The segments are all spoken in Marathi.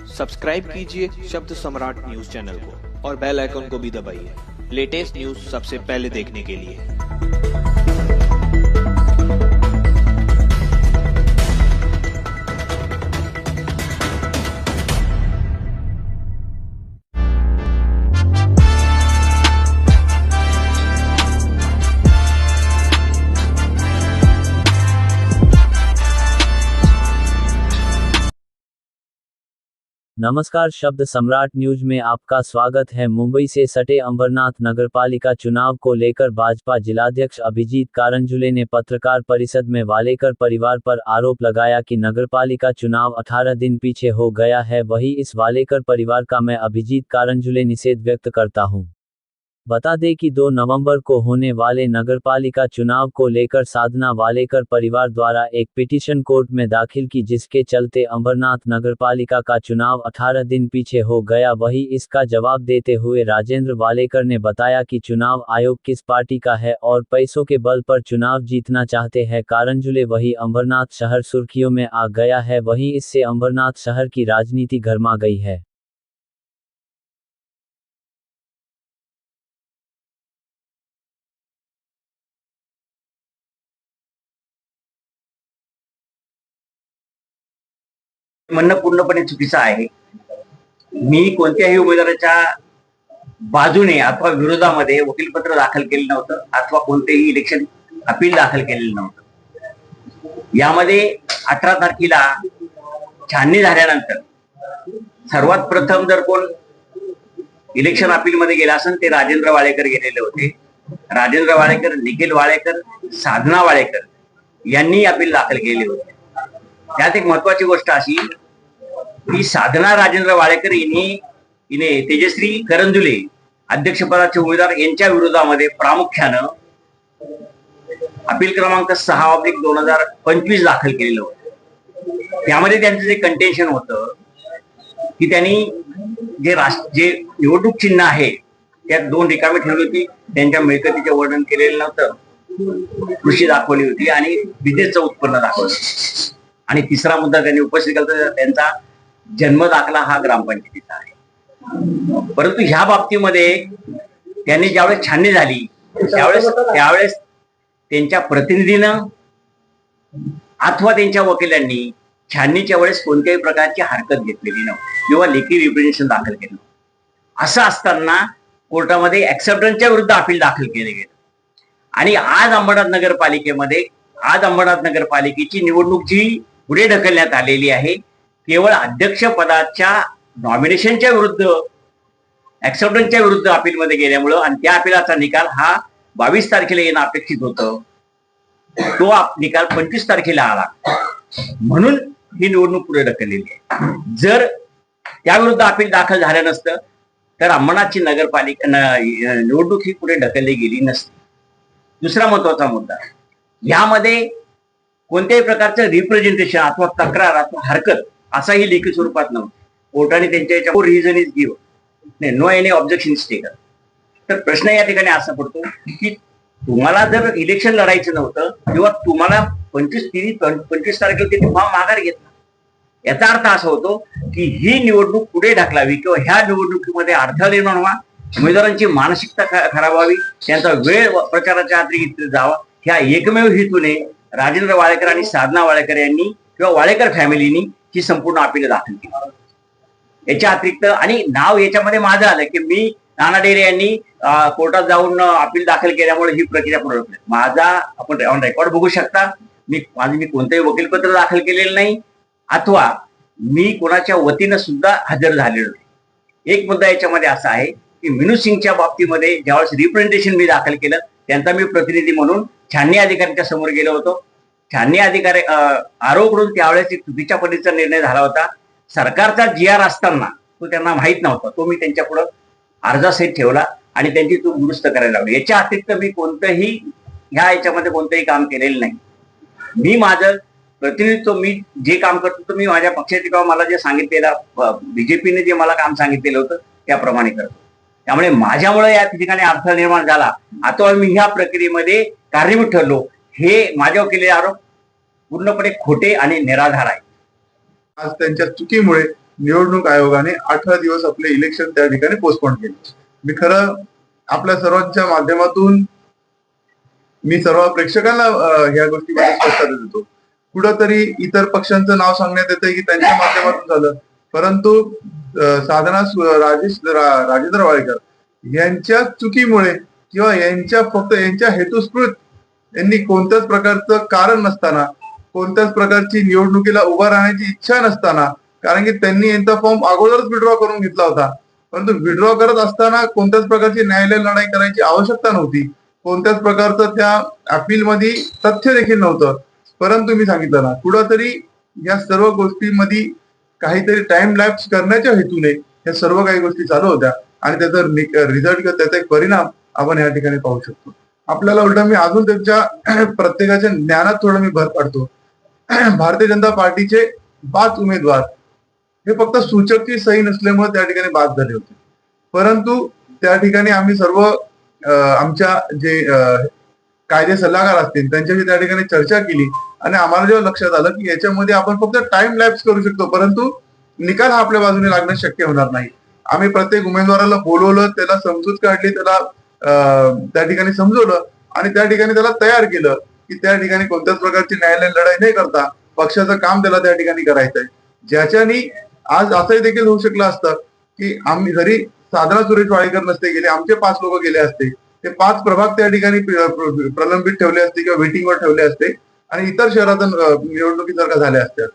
सब्सक्राइब कीजिए शब्द सम्राट न्यूज चैनल को और बेल आइकन को भी दबाइए लेटेस्ट न्यूज सबसे पहले देखने के लिए। नमस्कार, शब्द सम्राट न्यूज में आपका स्वागत है। मुंबई से सटे अंबरनाथ नगरपालिका चुनाव को लेकर भाजपा जिलाध्यक्ष अभिजीत कारंजुले ने पत्रकार परिषद में वालेकर परिवार पर आरोप लगाया कि नगरपालिका चुनाव 18 दिन पीछे हो गया है। वहीं इस वालेकर परिवार का मैं अभिजीत कारंजुले निषेध व्यक्त करता हूं। बता दें कि 2 नवंबर को होने वाले नगरपालिका चुनाव को लेकर साधना वालेकर परिवार द्वारा एक पिटीशन कोर्ट में दाखिल की, जिसके चलते अंबरनाथ नगरपालिका का चुनाव 18 दिन पीछे हो गया। वहीं इसका जवाब देते हुए राजेंद्र वालेकर ने बताया कि चुनाव आयोग किस पार्टी का है और पैसों के बल पर चुनाव जीतना चाहते हैं कारंजुले। वहीं अंबरनाथ शहर सुर्खियों में आ गया है। वहीं इससे अंबरनाथ शहर की राजनीति गरमा गई है। म्हणणं पूर्णपणे चुकीचं आहे। मी कोणत्याही उमेदवाराच्या बाजूने अथवा विरोधामध्ये वकीलपत्र दाखल केलं नव्हतं अथवा कोणतेही इलेक्शन अपील दाखल केलेलं नव्हतं। यामध्ये 18 तारखेला छाननी झाल्यानंतर सर्वात प्रथम जर कोण इलेक्शन अपील मध्ये गेला असेल ते राजेंद्र वालेकर गेलेले होते। राजेंद्र वालेकर, निखिल वालेकर, साधना वालेकर यांनी अपील दाखल केले होते। त्यात एक महत्वाची गोष्ट अशी की साधना राजेंद्र वालेकर हिने तेजश्री करंजुले अध्यक्षपदाचे उमेदवार यांच्या विरोधामध्ये प्रामुख्यानं अपील क्रमांक 6/2025 दाखल केलेलं होतं। त्यामध्ये त्यांचं जे कंटेन्शन होतं की त्यांनी जे निवडणूक चिन्ह आहे त्यात 2 रिकामे ठेवली होती, त्यांच्या मिळकतीचे वर्णन केलेलं नव्हतं, कृषी दाखवली होती आणि विजेचं उत्पन्न दाखवलं आणि तिसरा मुद्दा त्यांनी उपस्थित केला त्यांचा जन्म दाखला हा ग्रामपंचायतीचा आहे। परंतु ह्या बाबतीमध्ये त्यांनी ज्यावेळेस छाननी झाली त्यावेळेस त्यांच्या प्रतिनिधीनं अथवा त्यांच्या वकिलांनी छाननीच्या वेळेस कोणत्याही प्रकारची हरकत घेतलेली नव्हती किंवा लेखी रिप्रेझेंटेशन दाखल केलं। असं असताना कोर्टामध्ये ऍक्सेप्टन्सच्या विरुद्ध अपील दाखल केले गेले आणि आज अंबरनाथ नगरपालिकेची निवडणूक जी पुढे ढकलण्यात आलेली आहे, केवळ अध्यक्ष पदाच्या नॉमिनेशनच्या विरुद्ध ऍक्सेप्टन्सच्या विरुद्ध अपील मध्ये गेल्यामुळं आणि त्या अपिलाचा निकाल हा 22 तारखेला येणं अपेक्षित होतं, तो निकाल 25 तारखेला आला म्हणून ही निवडणूक पुढे ढकललेली आहे। जर त्या विरुद्ध अपील दाखल झालं नसतं तर अंबरनाथची नगरपालिका निवडणूक ही पुढे ढकलली गेली नसती। दुसरा महत्वाचा मुद्दा, यामध्ये कोणत्याही प्रकारचं रिप्रेझेंटेशन अथवा तक्रार अथवा हरकत असाही लेखी स्वरूपात नव्हतं। कोर्टाने त्यांच्या याच्यावर reason is given, no any objection is taken. तर प्रश्न या ठिकाणी असा पडतो की तुम्हाला जर इलेक्शन लढायचं नव्हतं किंवा तुम्हाला 25 तारखेला त्यांनी फॉर्म माघार घेतला, याचा अर्थ असा होतो की ही निवडणूक पुढे ढकलावी किंवा ह्या निवडणुकीमध्ये अडथळा निर्माण व्हावा, उमेदवारांची मानसिकता खराब व्हावी, त्यांचा वेळ प्रचाराच्या आधी जावा, ह्या एकमेव हेतूने राजेंद्र वालेकर आणि साधना वालेकर यांनी किंवा वालेकर फॅमिलीनी ही संपूर्ण अपील दाखल केली। याच्या अतिरिक्त आणि नाव याच्यामध्ये माझं आलं की मी नाना डेरे यांनी कोर्टात जाऊन अपील दाखल केल्यामुळे ही प्रक्रिया पुढे ढकलली। माझा आपण ऑन रेकॉर्ड बघू शकता, मी कोणतंही वकीलपत्र दाखल केलेलं नाही अथवा मी कोणाच्या वतीनं सुद्धा हजर झालेलो नाही। एक मुद्दा याच्यामध्ये असा आहे की मिनू सिंगच्या बाबतीमध्ये ज्यावेळेस रिप्रेझेंटेशन मी दाखल केलं त्यांचा मी प्रतिनिधी म्हणून छाननी अधिकाऱ्यांच्या समोर गेलो होतो। छाननी अधिकारी आरोप करून त्यावेळेस एक चुकीच्या पद्धतीचा निर्णय झाला होता। सरकारचा GR असताना तो त्यांना माहित नव्हता, तो मी त्यांच्या पुढे अर्जासहित ठेवला आणि त्यांची चूक दुरुस्त करायला लावली। याच्या अतिरिक्त मी कोणतंही याच्यामध्ये कोणतंही काम केलेलं नाही। मी माझं प्रतिनिधित्व, मी जे काम करतो मी माझ्या पक्षाचे किंवा मला जे सांगितलेलं बीजेपीने जे मला काम सांगितलेलं होतं त्याप्रमाणे करतो। त्यामुळे माझ्यामुळे या ठिकाणी अडथळा निर्माण झाला अथवा मी ह्या प्रक्रियेमध्ये कारणीभूत ठरलो, हे माझ्यावर केलेले आरोप पूर्णपणे खोटे आणि निराधार आहे। आज त्यांच्या चुकीमुळे निवडणूक आयोगाने 18 दिवस आपले इलेक्शन त्या ठिकाणी पोस्टपोन केले. मी खरं आपल्या सर्वांच्या माध्यमातून मी सर्व प्रेक्षकांना ह्या गोष्टीमध्ये स्पष्टता देतो. कुठंतरी इतर पक्षांचं नाव सांगण्यात येतंय की त्यांच्या माध्यमातून झालं, परंतु राजेंद्र वाडेकर यांच्या चुकीमुळे किंवा यांच्या हेतुस्फूर्त यांनी कोणत्याच प्रकारचं कारण नसताना, कोणत्याच प्रकारची निवडणुकीला उभा राहण्याची इच्छा नसताना, कारण की त्यांनी यांचा फॉर्म अगोदरच विड्रॉ करून घेतला होता, परंतु विड्रॉ करत असताना कोणत्याच प्रकारची न्यायालय लढाई करायची आवश्यकता नव्हती. कोणत्याच प्रकारचं त्या अपील मध्ये तथ्य देखील नव्हतं. परंतु मी सांगितलं ना, कुठंतरी या सर्व गोष्टींमध्ये काहीतरी टाइम लॅप्स करण्याच्या हेतूने या सर्व काही गोष्टी चालू होत्या आणि त्याचा रिझल्ट किंवा त्याचा एक परिणाम आपण या ठिकाणी पाहू शकतो. आपल्याला उलट मी अजून त्यांच्या प्रत्येकाच्या ज्ञानात थोडं मी भर पाडतो. भारतीय जनता पार्टीचे 5 उमेदवार हे फक्त सूचकची सही नसल्यामुळे त्या ठिकाणी बाद झाले होते, परंतु त्या ठिकाणी आम्ही सर्व आमच्या जे कायदे सल्लागार असतील त्यांच्याशी त्या ठिकाणी चर्चा केली आणि आम्हाला जेव्हा लक्षात आलं की याच्यामध्ये आपण फक्त टाइम लॅप्स करू शकतो, परंतु निकाल हा आपल्या बाजूने लागणं शक्य होणार नाही. आम्ही प्रत्येक उमेदवाराला बोलवलं, त्याला समजूत काढली, त्याला त्या ठिकाणी समजवलं आणि त्या ठिकाणी त्याला तयार केलं की त्या ठिकाणी कोणत्याच प्रकारची न्यायालयीन लढाई नाही करता पक्षाचं काम त्याला त्या ठिकाणी करायचंय. ज्याच्यानी आज असंही देखील होऊ शकलं असतं की आम्ही जरी साधना सुरेश वाडेकर नसते गेले, आमचे 5 लोक गेले असते, ते 5 प्रभाग त्या ठिकाणी प्रलंबित ठेवले असते किंवा वेटिंगवर ठेवले असते आणि इतर शहरातून निवडणुकीसारख्या झाल्या असत्या,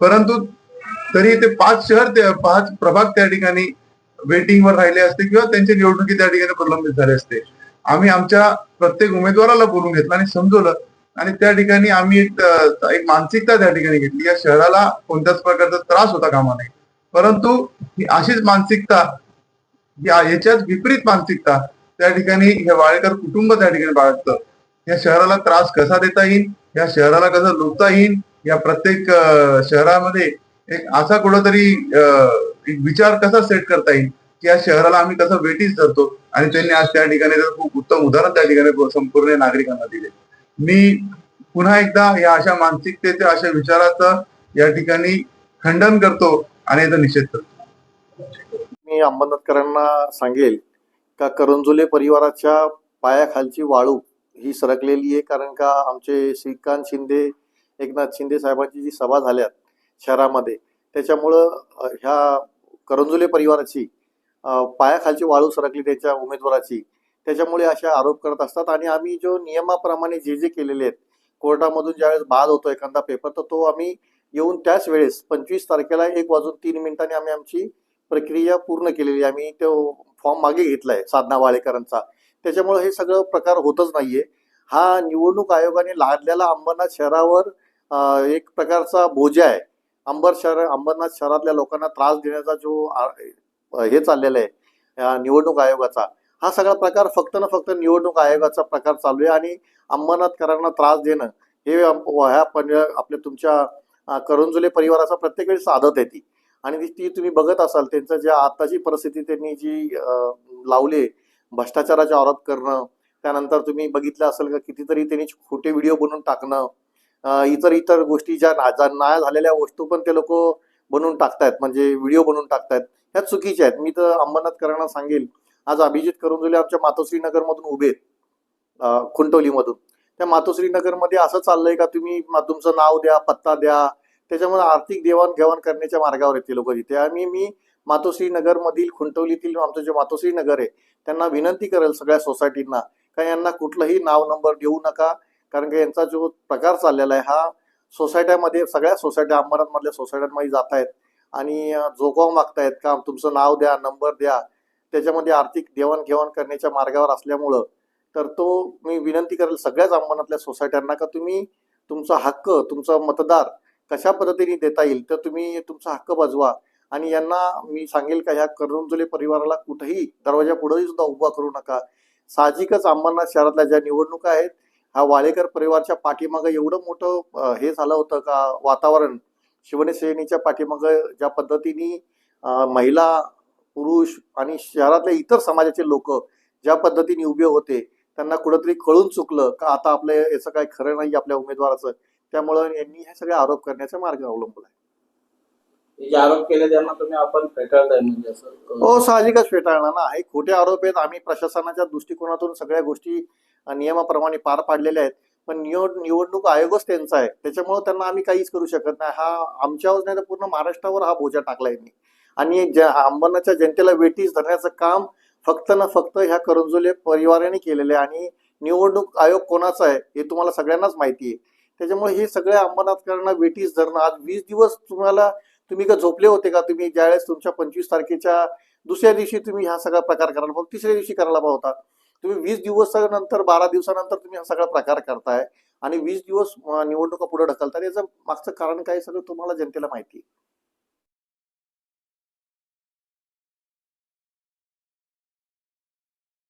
परंतु तरी ते 5 प्रभाग त्या ठिकाणी वेटिंगवर राहिले असते किंवा त्यांची निवडणुकी त्या ठिकाणी प्रलंबित झाले असते. आम्ही आमच्या प्रत्येक उमेदवाराला बोलून घेतलं आणि समजवलं आणि त्या ठिकाणी आम्ही एक मानसिकता त्या ठिकाणी घेतली. या शहराला कोणत्याच प्रकारचा त्रास होता कामा नये, परंतु ही अशीच मानसिकता, याच्याच विपरीत मानसिकता त्या ठिकाणी हे वाडेकर कुटुंब त्या ठिकाणी बाळगतं. या शहराला त्रास कसा देता येईल, या शहराला कसं लुटता येईल, या प्रत्येक शहरामध्ये एक असा कुठंतरी एक विचार कसा सेट करता येईल की या शहराला आम्ही कसं वेटीस धरतो, आणि त्यांनी आज त्या ठिकाणी खूप उत्तम उदाहरण त्या ठिकाणी संपूर्ण नागरिकांना दिले. मी पुन्हा एकदा या अशा मानसिकतेच्या, अशा विचाराचं या ठिकाणी खंडन करतो आणि याचा निषेध करतो. मी अंबरनाथकरांना सांगेल का करंजुले परिवाराच्या पायाखालची वाळू ही सरकलेली आहे, कारण का आमचे श्रीकांत शिंदे, एकनाथ शिंदे साहेबांची जी सभा झाल्यात शहरामध्ये, त्याच्यामुळं ह्या करंजुले परिवाराची पायाखालची वाळू सरकली त्यांच्या उमेदवाराची, त्याच्यामुळे अशा आरोप करत असतात. आणि आम्ही जो नियमाप्रमाणे जे केलेले आहेत, कोर्टामधून ज्यावेळेस बाद होतो एखादा पेपर, तर तो आम्ही येऊन त्याच वेळेस 25 तारखेला 1:03 आम्ही आमची प्रक्रिया पूर्ण केलेली. आम्ही तो फॉर्म मागे घेतलाय साधना वाडेकरांचा. त्याच्यामुळे हे सगळं प्रकार होतच नाहीये. हा निवडणूक आयोगाने लादलेला अंबरनाथ शहरावर एक प्रकारचा बोजा आहे. अंबरनाथ शहरातल्या लोकांना त्रास देण्याचा जो हे चाललेला आहे निवडणूक आयोगाचा, हा सगळा प्रकार फक्त ना फक्त निवडणूक आयोगाचा प्रकार चालू आहे. आणि अंबरनाथकरांना त्रास देणं हे आपल्या तुमच्या करंजुले परिवाराचा प्रत्येक वेळेस आदत आहे ती. आणि ती तुम्ही बघत असाल, त्यांचं ज्या आताची परिस्थिती त्यांनी जी लावले, भ्रष्टाचाराचे आरोप करणं, त्यानंतर तुम्ही बघितलं असेल का कितीतरी त्यांनी खोटे व्हिडिओ बनवून टाकणं, इतर गोष्टी ज्या नाही झालेल्या वस्तू पण ते लोक बनवून टाकतायत, म्हणजे व्हिडिओ बनवून टाकतायत, ह्या चुकीच्या आहेत. मी तर अंबरनाथकरांना सांगेल, आज अभिजित करंजुले आमच्या मातोश्री नगर मधून उभे खुंटोलीमधून, त्या मातोश्री नगर मध्ये असं चाललंय का तुम्ही तुमचं नाव द्या, पत्ता द्या, त्याच्यामुळे आर्थिक देवाणघेवाण करण्याच्या मार्गावर येते लोक तिथे. आणि मी मातोश्री नगर मधील खुंटोलीतील आमचं जे मातोश्री नगर आहे त्यांना विनंती करेल सगळ्या सोसायटींना का यांना कुठलंही नाव नंबर देऊ नका, कारण की यांचा जो प्रकार चाललेला आहे हा सोसायट्यामध्ये, सगळ्या सोसायट्या अंबरनाथ मधल्या सोसायट्यांमध्ये जात आहेत आणि जोगाव मागतायत का तुमचं नाव द्या, नंबर द्या, त्याच्यामध्ये आर्थिक देवाणघेवाण करण्याच्या मार्गावर असल्यामुळं. तर तो मी विनंती करेल सगळ्याच अंबरनाथल्या सोसायट्यांना का तुम्ही तुमचा हक्क, तुमचा मतदार कशा पद्धतीने देता येईल तर तुम्ही तुमचा हक्क बजवा. आणि यांना मी सांगेल का ह्या करंजुले परिवाराला कुठेही दरवाजा पुढेही सुद्धा उभा करू नका. साहजिकच अंबरनाथ शहरातल्या ज्या निवडणुका आहेत, हा वाडेकर परिवारच्या पाठीमागं एवढं मोठं हे झालं होतं का वातावरण, शिवसेनेच्या पाठीमागं ज्या पद्धतीने महिला, पुरुष आणि शहरातल्या इतर समाजाचे लोक ज्या पद्धतीने उभे होते, त्यांना कुठंतरी कळून चुकलं का आता आपलं याचं काही खरं नाही आपल्या उमेदवाराचं, त्यामुळं यांनी हे सगळे आरोप करण्याचा मार्ग अवलंबला आहे. हे जे आरोप केले त्यांना तुम्ही आपण फेटाळताय म्हणजे असं हो, साहजिकच फेटाळणार ना. हे खोटे आरोप आहेत. आम्ही प्रशासनाच्या दृष्टिकोनातून सगळ्या गोष्टी नियमाप्रमाणे पार पाडलेल्या आहेत. पण निवडणूक आयोगच त्यांचा आहे. त्याच्यामुळे त्यांना आम्ही काहीच करू शकत नाही. हा आमच्यावर नाही तर पूर्ण महाराष्ट्रावर हा बोजा टाकला यांनी. आणि अंबरनाथच्या जनतेला वेठीस धरण्याचं काम फक्त ना फक्त ह्या करंजुले परिवाराने केलेले आहे. आणि निवडणूक आयोग कोणाचा आहे हे तुम्हाला सगळ्यांनाच माहिती आहे. त्याच्यामुळे हे सगळ्या अंबरनाथकरांना वेठीस धरणं, आज 20 दिवस तुम्ही का झोपले होते का? तुम्ही ज्यावेळेस तुमच्या 25 तारखेच्या दुसऱ्या दिवशी तुम्ही हा सगळा प्रकार करायला पाहिजे, तिसऱ्या दिवशी करायला पाहिजे होता. तुम्ही 20 दिवसानंतर 12 दिवसानंतर तुम्ही हा सगळा प्रकार करताय आणि 20 दिवस निवडणुका पुढे ढकलताय. याचं मागचं कारण काय सगळं तुम्हाला जनतेला माहिती आहे.